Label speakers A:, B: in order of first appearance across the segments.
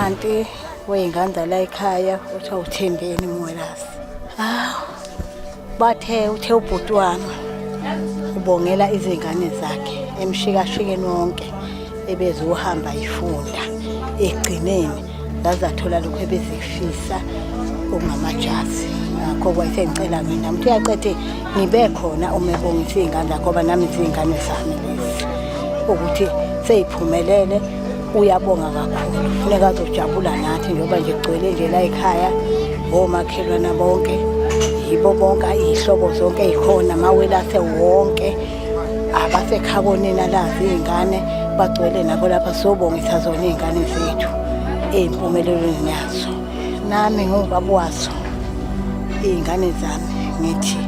A: anti wey'ngane la ekhaya kuthiwa uThembeni Mwelase. Uthe ubhuti wami ubongela izingane zakhe emshikashikeni wonke ebezohamba ifunda egcineni lazathola lokho ebezifisa okungamajazi. Ngakho kwayisengicela mina umuntu uyacethe ngibe khona uma ebongisa iy'ngane zakhe ngoba nami izingane zami lezi ukuthi seyiphumelele. Uyabonga kakhulu, funeka azojabula nathi njengoba nje kugcwele nje la ekhaya omakhelwana bonke, yibo bonke iy'hlobo zonke ey'khona, amawelase wonke, abasekhabonina lazi iy'ngane bagcwele nabo lapha. Sobongisa zona iy'ngane zethu ey'mpumelelweni yazo. Nami ngubaba wazo iy'ngane zami ngithi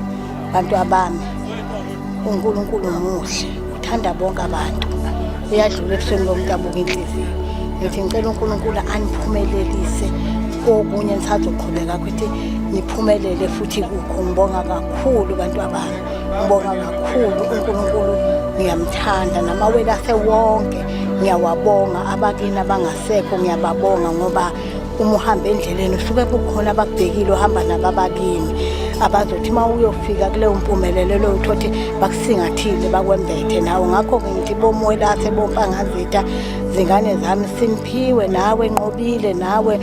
A: bantu abami, uNkulunkulu muhle, uthanda bonke abantu, uyadlula ebusweni bomuntu abuka inhliziyo. Ngithi ngicela uNkulunkulu aniphumelelise okunye nisazoqhubeka ukuthi niphumelele futhi kukho. Ngibonga kakhulu bantu abami, ngibonga kakhulu uNkulunkulu, ngiyamthanda namawelase wonke ngiyawabonga. Abakini abangasekho ngiyababonga ngoba uma uhamba endleleni usuke kukhona abakubhekile ohamba nabo abakini abazothi uma uyofika kuleyo mpumelelo leyo uthothi bakusingathile bakwembethe nawe. Ngakho-ke ngithi boMwelase boMpangazitha zingane zami Simphiwe nawe Nqobile nawe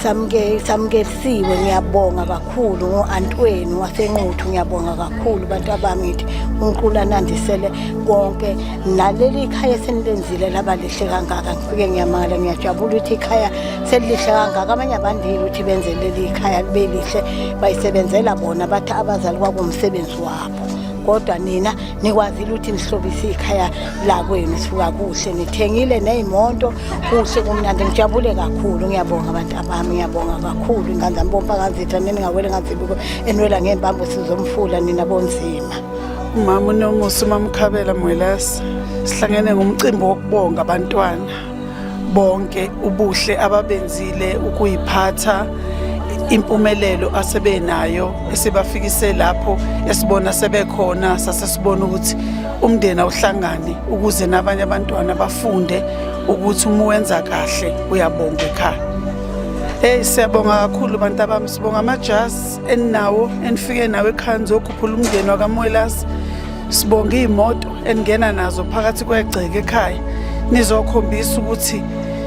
A: samukelisiwe, ngiyabonga kakhulu. Ngo-Antwenu waseNquthu ngiyabonga kakhulu bantu abami. Ngithi uNkulunkulu anandisele konke naleli khaya senilenzile laba lihle kangaka. Ngifike ngiyamangala ngiyajabula ukuthi ikhaya selilihle kangaka. Abanye abandile ukuthi benze leli khaya libe lihle, bayisebenzela bona bathi abazali kwabo umsebenzi wabo, kodwa nina nikwazile ukuthi nihlobise ikhaya la kwenu sifika kuhle, nithengile ney'moto kuhle kumnandi. Ngijabule kakhulu, ngiyabonga abantu abami, ngiyabonga kakhulu. Ingane zami boMpangazitha ningawele ngazibuko enwela ngembambo sizomfula nina bonzima.
B: Umama uNomusa uMamkhabela Mwelase sihlangene ngomcimbi wokubonga abantwana bonke ubuhle ababenzile ukuyiphatha impumelelo asebenayo esibafikise lapho esibona sebekhona. Sasesibona ukuthi umndeni awuhlangane ukuze nabanye abantwana bafunde ukuthi uma wenza kahle uyabonga ekhaya. Siyabonga kakhulu bantu abami, sibonga amajazi eninawo enifike nawo ekhaya nizokhuphula umndeni wakaMwelase. Sibonga iy'moto eningena nazo phakathi kwegceke ekhaya nizokhombisa ukuthi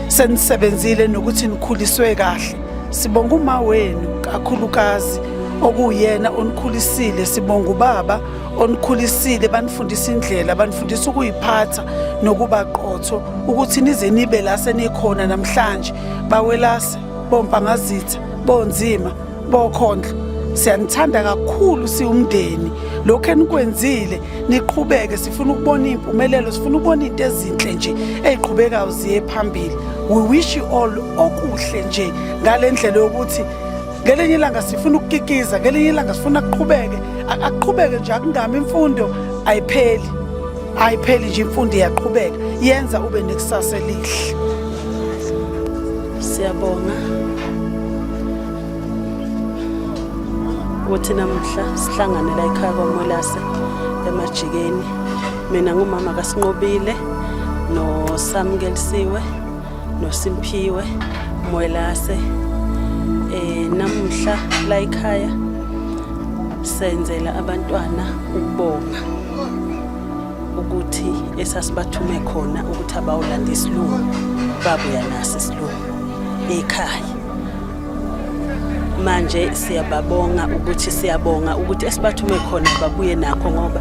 B: senisebenzile nokuthi nikhuliswe kahle. Sibonga uma wenu kakhulukazi okuyena onikhulisile. Sibonga ubaba onikhulisile, banifundisa indlela, banifundisa ukuyiphatha nokuba qotho ukuthi nize nibe la senikhona namhlanje. Bawelase boMpangazitha bonzima bokhondlo, siyanithanda kakhulu siwumndeni. Lokho enikwenzile niqhubeke, sifuna ukubona impumelelo, sifuna ukubona into ezinhle nje eziqhubekayo ziye phambili. We wish you all okuhle nje ngale ndlela yokuthi ngelinye ilanga sifuna ukukikiza, ngelinye ilanga sifuna aqhubeke nje, akungami imfundo ayipheli nje, imfundo iyaqhubeka, yenza ube nekusasa elihle.
C: Siyabonga ukuthi namhla sihlangane la ekhaya kwaMwelase eMajikeni. Mina ngumama kaSinqobile noSamukelisiwe noSimphiwe Mwelase. Namhla la ekhaya senzela abantwana ukubonga ukuthi esasibathume khona ukuthi abawulanda isilungu babuya naso isilungu ekhaya. Manje siyabonga ukuthi esibathume khona babuye nakho, ngoba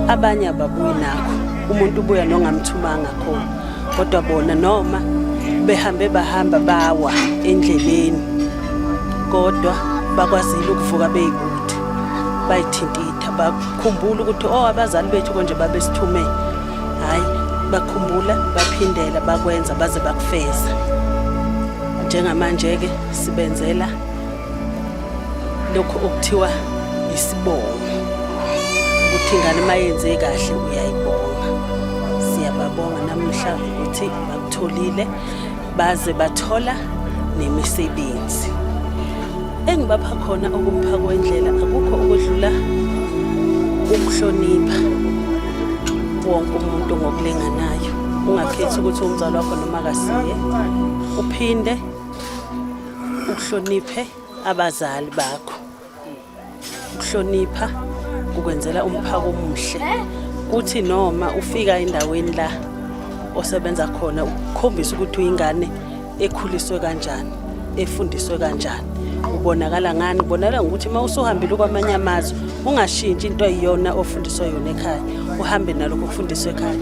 C: abanye ababuyi nakho. Umuntu ubuya nongamthumanga khona, kodwa bona noma bahamba bawa endleleni, kodwa bakwazile ukuvuka beyikude bayithintitha, bakhumbula ukuthi abazali bethu konje babesithume. Hayi, bakhumbula baphindela bakwenza baze bakufeza. Njengamanje-ke sibenzela lokho okuthiwa isibongo, ukuthi ingane mayenze kahle uyayibonga. Siyababonga namhla ukuthi bakutholile baze bathola nemisebenzi. Engibapha khona okumpha kwendlela akukho ukudlula ukuhlonipha wonke umuntu ngokulinganayo. Ungakhethi ukuthi umzali wakho noma akasiye, uphinde ukuhloniphe abazali bakho. Ukuhlonipha ukwenzela umphako omuhle. Kuthi noma ufika endaweni la osebenza khona ukukhombisa ukuthi uyingane ekhuliswe kanjani, efundiswe kanjani. Ubonakala ngani? Ubonakala ngokuthi mawusuhambile kwamanye amazwe ungashintshi into eyiyona ofundiswa yona ekhaya, uhambe nalokho kufundiswa ekhaya.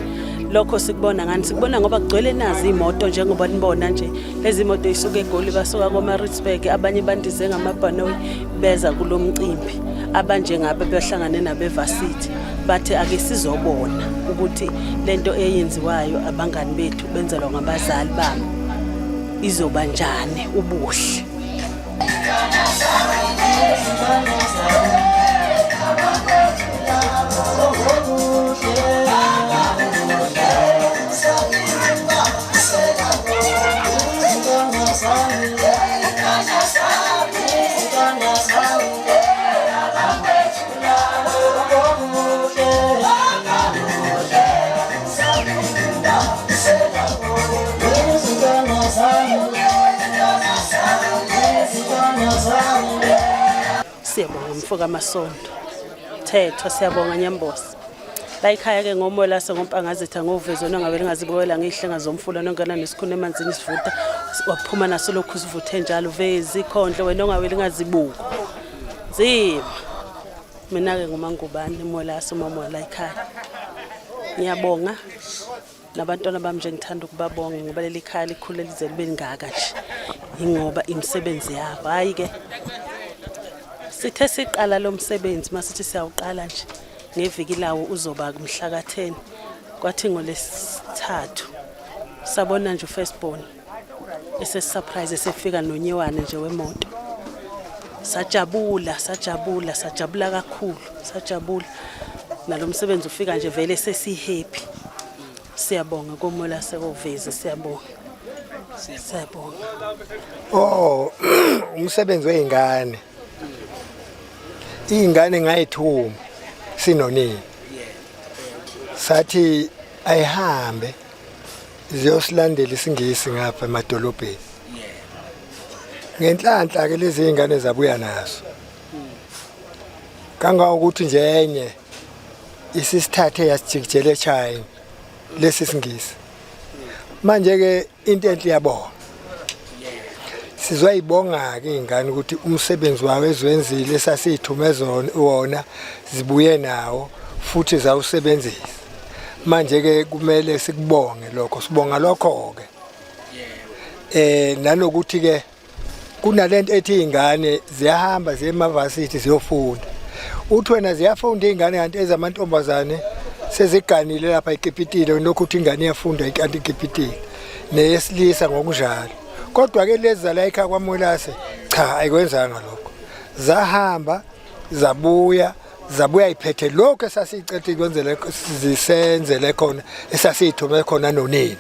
C: Lokho sikubona ngani? Sikubona ngoba kugcwele nazi imoto njengoba nibona nje. Lezi moto isuke eGoli basuka kwaMaritzburg, abanye bandize ngamabhanoyi beza kulomcimbi. Abanje ngabe behlangane nabeVarsity bathe ake sizobona ukuthi lento eyenziwayo abangani bethu benzelwa ngabazali babo izoba njani ubuhle. Siyabonga mfoka Masondo. Thethwa siyabonga Nyambosa. La ekhaya ke ngomoya lase ngompangazitha ngovezo nongabe lingazibuyela ngihlenga zomfula nongena nesikhune emanzini isivuta waphuma naso lokhu sivuthe njalo vezi ikhondlo wena ongabe lingazibuko. Nzima. Mina ke ngumangubani emoya lase umoya la ekhaya. Ngiyabonga nabantwana bami nje ngithanda ukubabonga ngoba leli khaya likhule lize libe ngaka nje. Ingoba imisebenzi yabo hayi ke sithe siqala lo msebenzi masithi siyawuqala nje ngeviki lawo uzoba mhla ka10 kwathi ngolesithathu sabona nje ufirstborn surprise esefika nonyewane nje wemoto sajabula kakhulu sajabula nalo msebenzi ufika nje vele sesihappy. Siyabonga komola sekovezi siyabonga.
D: Umsebenzi weingane. Ingane ngayithuma sinonini. Sathi ayihambe ziyosilandela isingisi ngapha emadolobheni. Ngenhlanhla ke lezi ingane zabuya nazo. Kanga ukuthi nje enye isisithathe yasijikijele eChina lesi singisi. Manje ke into enhle yabona. Sizoyibonga ke ingane ukuthi umsebenzi wawo ezwenzile sasithume wona zibuye nawo futhi zawusebenzisa. Manje ke kumele sikubonge lokho, sibonga lokho ke. Nanokuthi ke kunalento ethi ingane ziyahamba ziye emaVarsity ziyofunda. Uthi wena ziyafunda ingane kanti ezamantombazane seziganile lapha eKipitile nokuthi ingane iyafunda ikanti eKipitile neyesilisa ngokunjalo. Kodwa ke lezi zala ekhaya kwaMolase cha ayikwenzanga lokho. Zahamba zabuya iphethe lokho esasicethe kwenzele zisenzele khona esasithume khona nonini.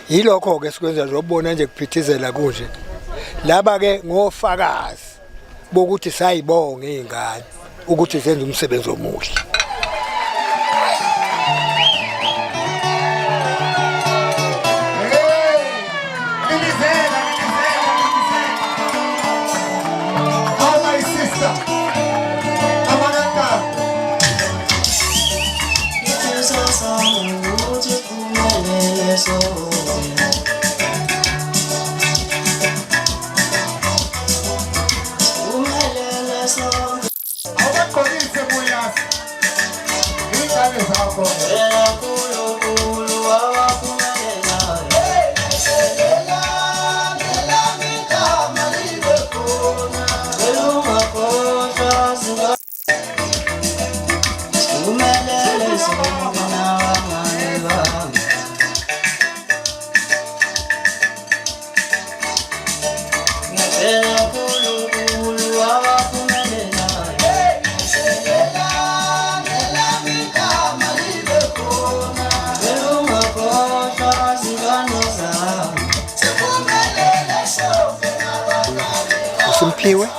D: Yilokho ke sikwenza zobona nje kuphithizela kunje. Laba ke ngofakazi bokuthi sayibonga izingane ukuthi zenze umsebenzi omuhle. Simphiwe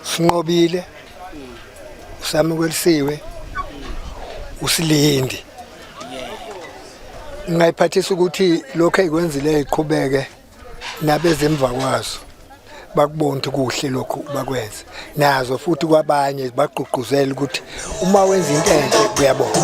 D: Sinqobile usamukeliwe usilindi ngayiphathisa ukuthi lokho ekwenzile iqhubeke nabezemva kwazo bakubona ukuthi kuhle lokhu bakwenza nazo futhi kwabanye bagqugquzela ukuthi uma wenza into enhle kuyabona.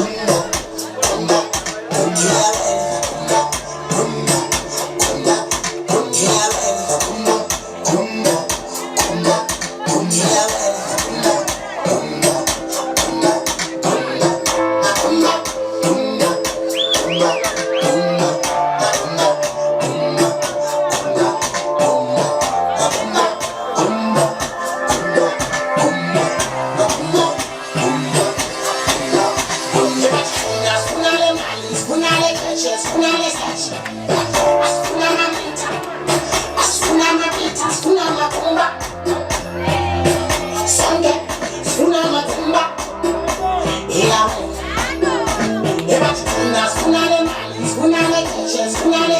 E: Una